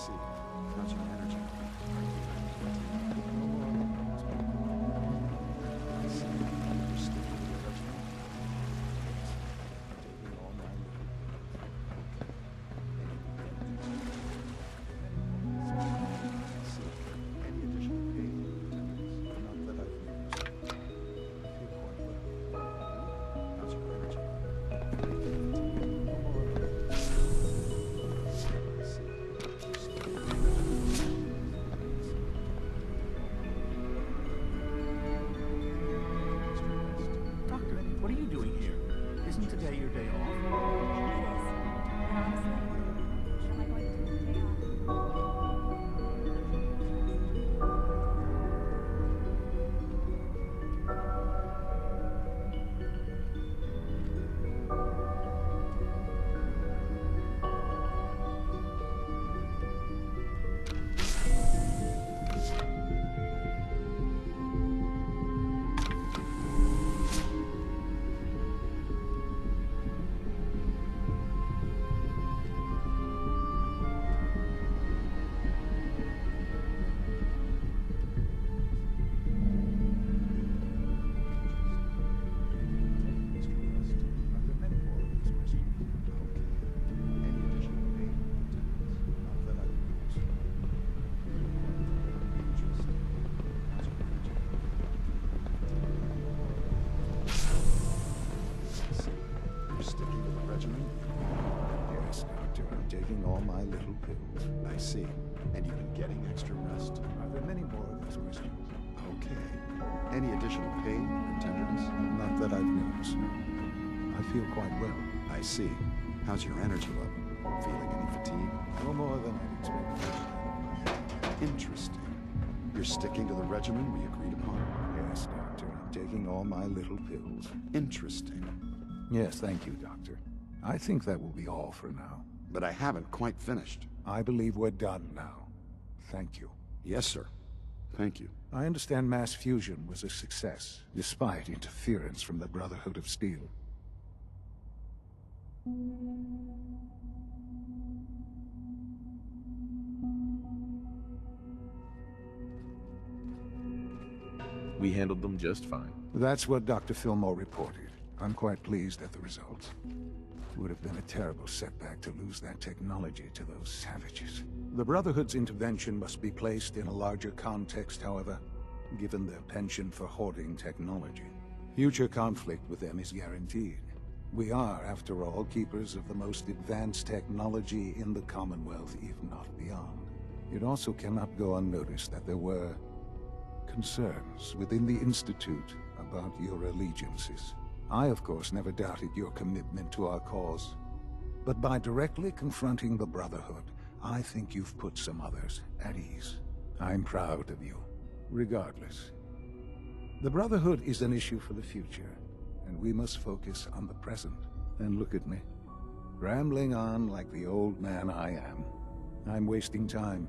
see. How's your energy? I see. You're sticking to the regimen? Taking all my I see. Any additional pain or tenderness? Not that I've noticed. I feel quite well. How's your energy? No more of that. I see. You're sticking to the regimen? Doctor, what are you doing here? Isn't today your day off? It is. And honestly, am I going to take the day off? Sticking to the regimen? Yes, Doctor. I'm taking all my little pills. I see. And you've been getting extra rest? Are there many more of these questions? Okay. Any additional pain or tenderness? Not that I've noticed. I feel quite well. I see. How's your energy level? Feeling any fatigue? No more than I'd expected. Interesting. You're sticking to the regimen we agreed upon? Yes, Doctor. I'm taking all my little pills. Interesting. Yes, thank you, Doctor. I think that will be all for now. But I haven't quite finished. I believe we're done now. Thank you. Yes, sir. Thank you. I understand mass fusion was a success, despite interference from the Brotherhood of Steel. We handled them just fine. That's what Dr. Fillmore reported. I'm quite pleased at the results. It would have been a terrible setback to lose that technology to those savages. The Brotherhood's intervention must be placed in a larger context, however, given their penchant for hoarding technology. Future conflict with them is guaranteed. We are, after all, keepers of the most advanced technology in the Commonwealth, if not beyond. It also cannot go unnoticed that there were concerns within the Institute about your allegiances. I, of course, never doubted your commitment to our cause. But by directly confronting the Brotherhood, I think you've put some others at ease. I'm proud of you, regardless. The Brotherhood is an issue for the future, and we must focus on the present. And look at me, rambling on like the old man I am. I'm wasting time.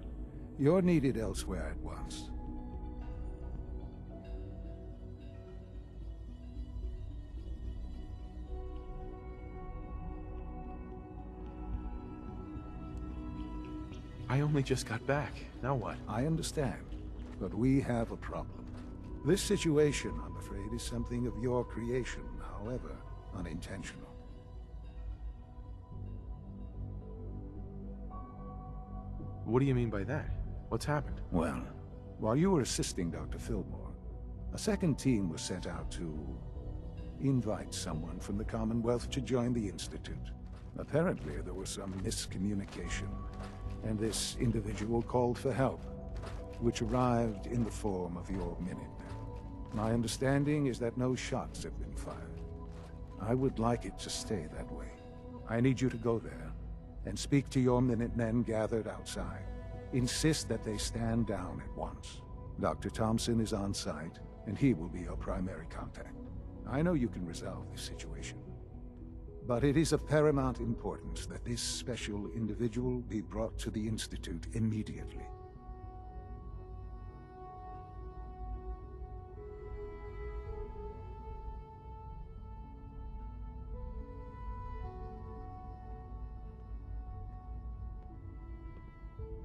You're needed elsewhere at once. I only just got back. Now what? I understand, but we have a problem. This situation, I'm afraid, is something of your creation, however unintentional. What do you mean by that? What's happened? Well, while you were assisting Dr. Fillmore, a second team was sent out to invite someone from the Commonwealth to join the Institute. Apparently, there was some miscommunication, and this individual called for help, which arrived in the form of your Minutemen. My understanding is that no shots have been fired. I would like it to stay that way. I need you to go there and speak to your Minutemen gathered outside. Insist that they stand down at once. Dr. Thompson is on site, and he will be your primary contact. I know you can resolve this situation, but it is of paramount importance that this special individual be brought to the Institute immediately.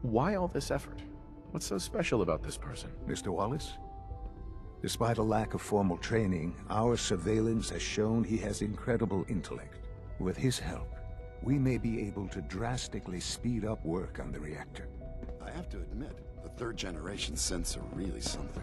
Why all this effort? What's so special about this person? Mr. Wallace? Despite a lack of formal training, our surveillance has shown he has incredible intellect. With his help, we may be able to drastically speed up work on the reactor. I have to admit, the third-generation synths are really something.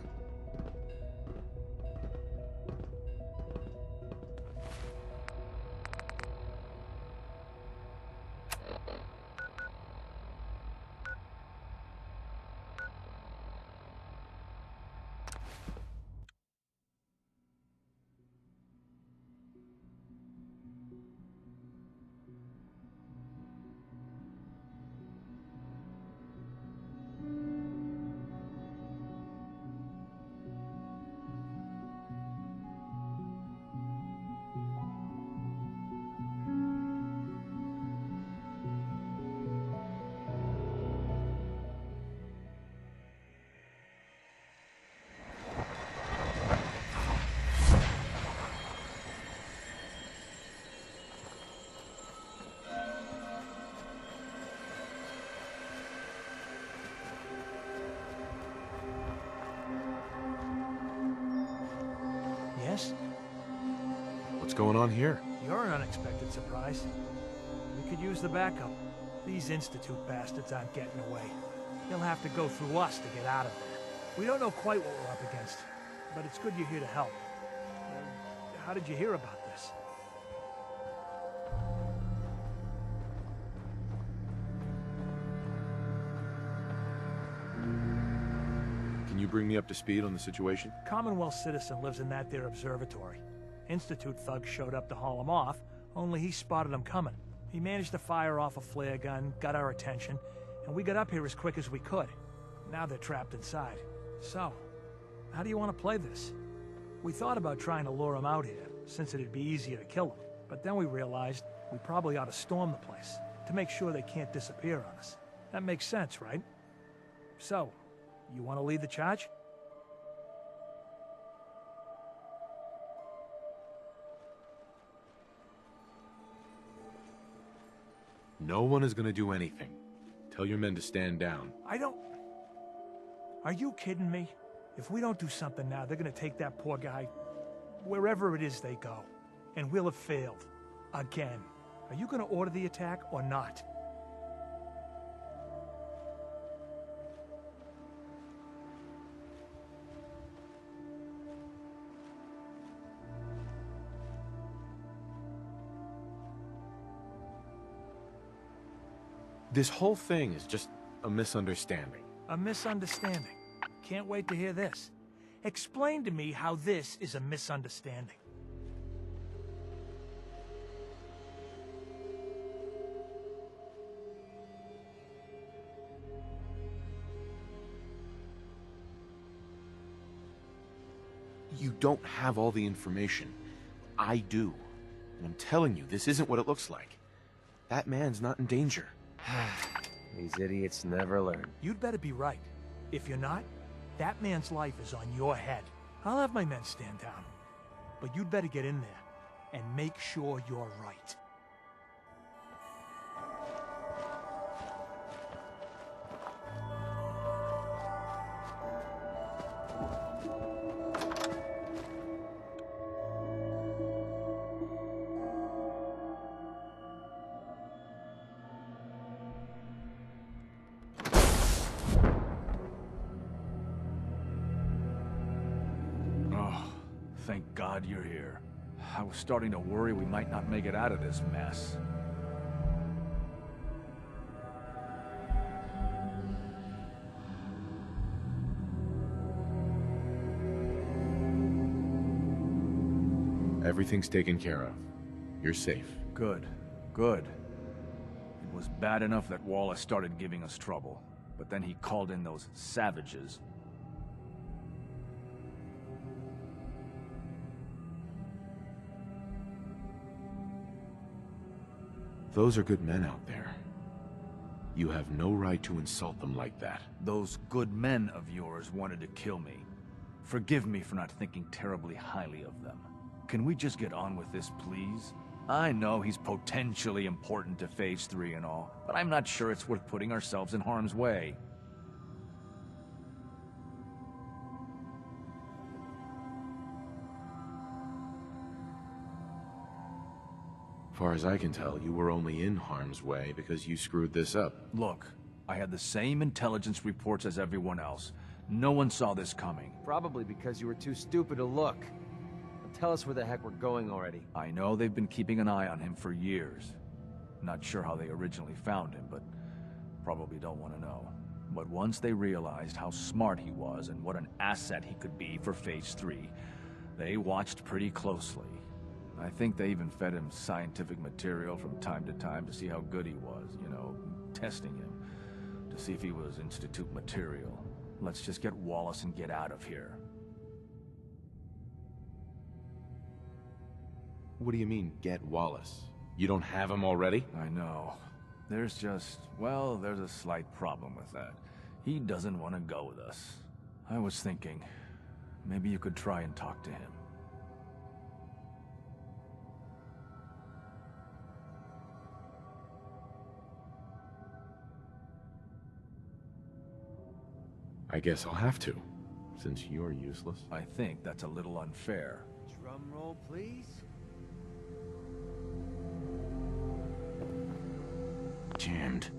Yes? What's going on here? You're an unexpected surprise. We could use the backup. These Institute bastards aren't getting away. They'll have to go through us to get out of there. We don't know quite what we're up against, but it's good you're here to help. How did you hear about this? Can you bring me up to speed on the situation? Commonwealth citizen lives in that there observatory. Institute thugs showed up to haul him off, only he spotted them coming. He managed to fire off a flare gun, got our attention, and we got up here as quick as we could. Now they're trapped inside. So, how do you want to play this? We thought about trying to lure him out here, since it'd be easier to kill him. But then we realized we probably ought to storm the place, to make sure they can't disappear on us. That makes sense, right? So, you want to lead the charge? No one is gonna do anything. Tell your men to stand down. I don't... Are you kidding me? If we don't do something now, they're gonna take that poor guy wherever it is they go. And we'll have failed. Again. Are you gonna order the attack or not? This whole thing is just a misunderstanding. A misunderstanding. Can't wait to hear this. Explain to me how this is a misunderstanding. You don't have all the information. I do. And I'm telling you, this isn't what it looks like. That man's not in danger. These idiots never learn. You'd better be right. If you're not, that man's life is on your head. I'll have my men stand down. But you'd better get in there and make sure you're right. Thank God you're here. I was starting to worry we might not make it out of this mess. Everything's taken care of. You're safe. Good. Good. It was bad enough that Wallace started giving us trouble, but then he called in those savages. Those are good men out there. You have no right to insult them like that. Those good men of yours wanted to kill me. Forgive me for not thinking terribly highly of them. Can we just get on with this, please? I know he's potentially important to Phase 3 and all, but I'm not sure it's worth putting ourselves in harm's way. Far as I can tell, you were only in harm's way because you screwed this up. Look, I had the same intelligence reports as everyone else. No one saw this coming. Probably because you were too stupid to look. Now tell us where the heck we're going already. I know they've been keeping an eye on him for years. Not sure how they originally found him, but probably don't want to know. But once they realized how smart he was and what an asset he could be for Phase 3, they watched pretty closely. I think they even fed him scientific material from time to time to see how good he was, you know, testing him, to see if he was Institute material. Let's just get Wallace and get out of here. What do you mean, get Wallace? You don't have him already? I know. There's just, well, there's a slight problem with that. He doesn't want to go with us. I was thinking, maybe you could try and talk to him. I guess I'll have to, since you're useless. I think that's a little unfair. Drum roll, please. Jammed.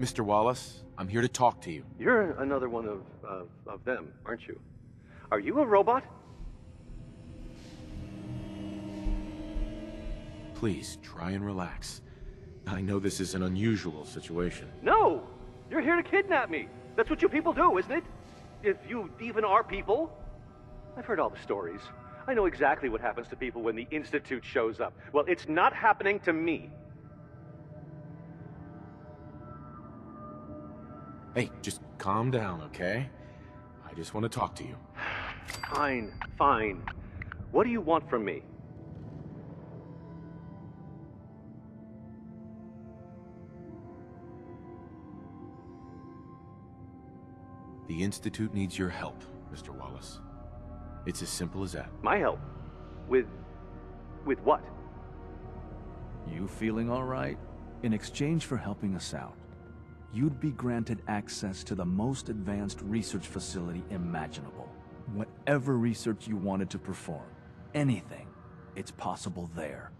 Mr. Wallace, I'm here to talk to you. You're another one of them, aren't you? Are you a robot? Please, try and relax. I know this is an unusual situation. No! You're here to kidnap me. That's what you people do, isn't it? If you even are people. I've heard all the stories. I know exactly what happens to people when the Institute shows up. Well, it's not happening to me. Hey, just calm down, okay? I just want to talk to you. Fine, fine. What do you want from me? The Institute needs your help, Mr. Wallace. It's as simple as that. My help? With what? You feeling all right? In exchange for helping us out, you'd be granted access to the most advanced research facility imaginable. Whatever research you wanted to perform, anything, it's possible there.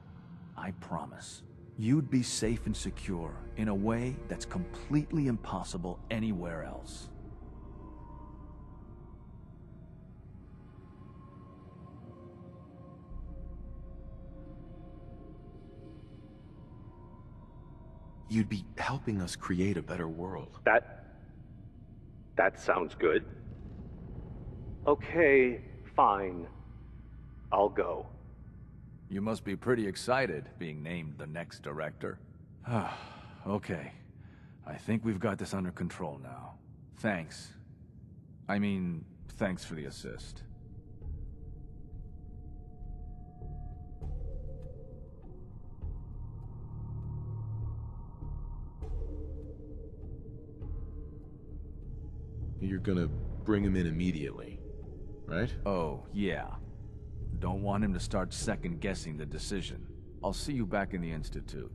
I promise. You'd be safe and secure in a way that's completely impossible anywhere else. You'd be helping us create a better world. That sounds good. Okay, fine. I'll go. You must be pretty excited being named the next director. Okay. I think we've got this under control now. Thanks. I mean, thanks for the assist. You're gonna bring him in immediately, right? Oh, yeah. Don't want him to start second-guessing the decision. I'll see you back in the Institute.